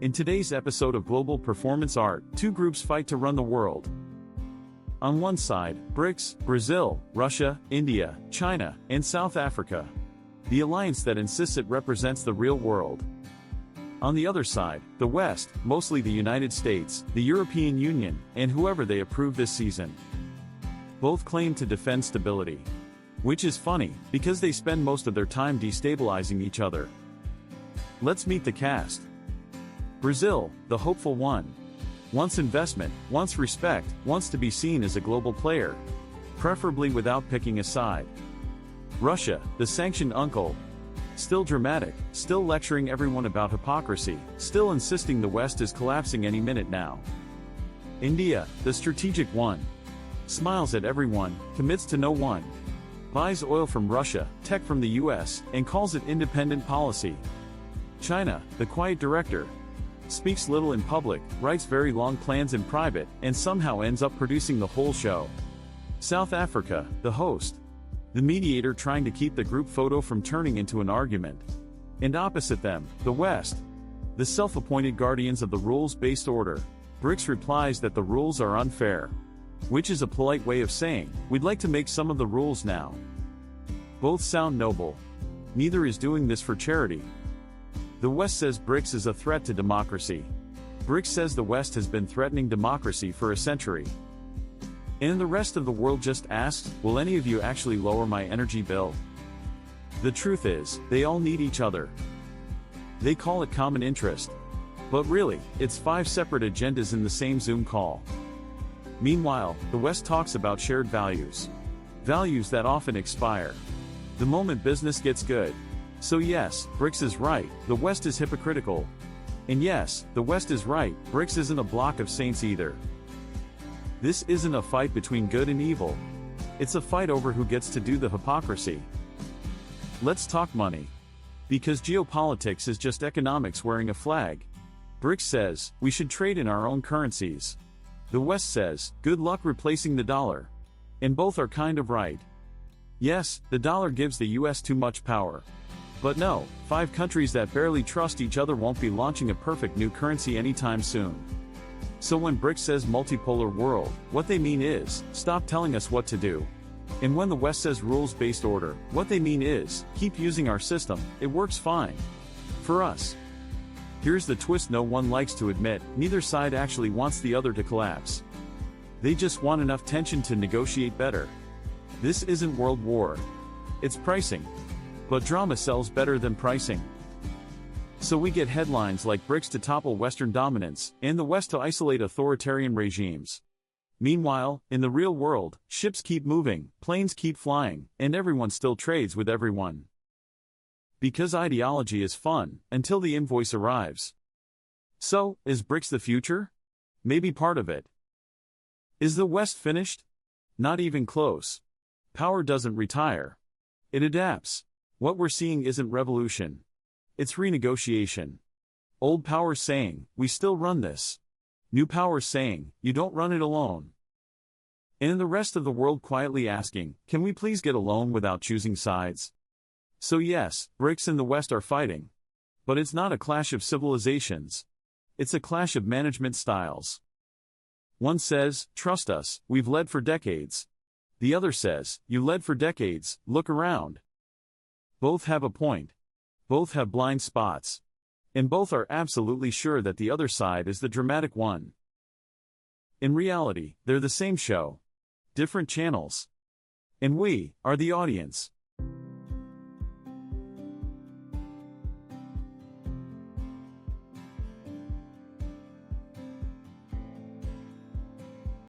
In today's episode of Global Performance Art, two groups fight to run the world. On one side, BRICS, Brazil, Russia, India, China, and South Africa. The alliance that insists it represents the real world. On the other side, the West, mostly the United States, the European Union, and whoever they approve this season. Both claim to defend stability. Which is funny, because they spend most of their time destabilizing each other. Let's meet the cast. Brazil, the hopeful one. Wants investment, wants respect, wants to be seen as a global player. Preferably without picking a side. Russia, the sanctioned uncle. Still dramatic, still lecturing everyone about hypocrisy, still insisting the West is collapsing any minute now. India, the strategic one. Smiles at everyone, commits to no one. Buys oil from Russia, tech from the US, and calls it independent policy. China, the quiet director. Speaks little in public, writes very long plans in private, and somehow ends up producing the whole show. South Africa, the host. The mediator trying to keep the group photo from turning into an argument. And opposite them, the West. The self-appointed guardians of the rules-based order. BRICS replies that the rules are unfair. Which is a polite way of saying, we'd like to make some of the rules now. Both sound noble. Neither is doing this for charity. The West says BRICS is a threat to democracy. BRICS says the West has been threatening democracy for a century. And the rest of the world just asks, will any of you actually lower my energy bill? The truth is, they all need each other. They call it common interest. But really, it's 5 separate agendas in the same Zoom call. Meanwhile, the West talks about shared values. Values that often expire. The moment business gets good. So yes, BRICS is right, the West is hypocritical. And yes, the West is right, BRICS isn't a block of saints either. This isn't a fight between good and evil. It's a fight over who gets to do the hypocrisy. Let's talk money. Because geopolitics is just economics wearing a flag. BRICS says, we should trade in our own currencies. The West says, good luck replacing the dollar. And both are kind of right. Yes, the dollar gives the US too much power. But no, 5 countries that barely trust each other won't be launching a perfect new currency anytime soon. So when BRICS says multipolar world, what they mean is, stop telling us what to do. And when the West says rules-based order, what they mean is, keep using our system, it works fine. For us. Here's the twist no one likes to admit, neither side actually wants the other to collapse. They just want enough tension to negotiate better. This isn't World War. It's pricing. But drama sells better than pricing. So we get headlines like BRICS to topple Western dominance, and the West to isolate authoritarian regimes. Meanwhile, in the real world, ships keep moving, planes keep flying, and everyone still trades with everyone. Because ideology is fun, until the invoice arrives. So, is BRICS the future? Maybe part of it. Is the West finished? Not even close. Power doesn't retire. It adapts. What we're seeing isn't revolution. It's renegotiation. Old powers saying, we still run this. New powers saying, you don't run it alone. And the rest of the world quietly asking, can we please get along without choosing sides? So yes, BRICS and the West are fighting. But it's not a clash of civilizations. It's a clash of management styles. One says, trust us, we've led for decades. The other says, you led for decades, look around. Both have a point. Both have blind spots. And both are absolutely sure that the other side is the dramatic one. In reality, they're the same show. Different channels. And we are the audience.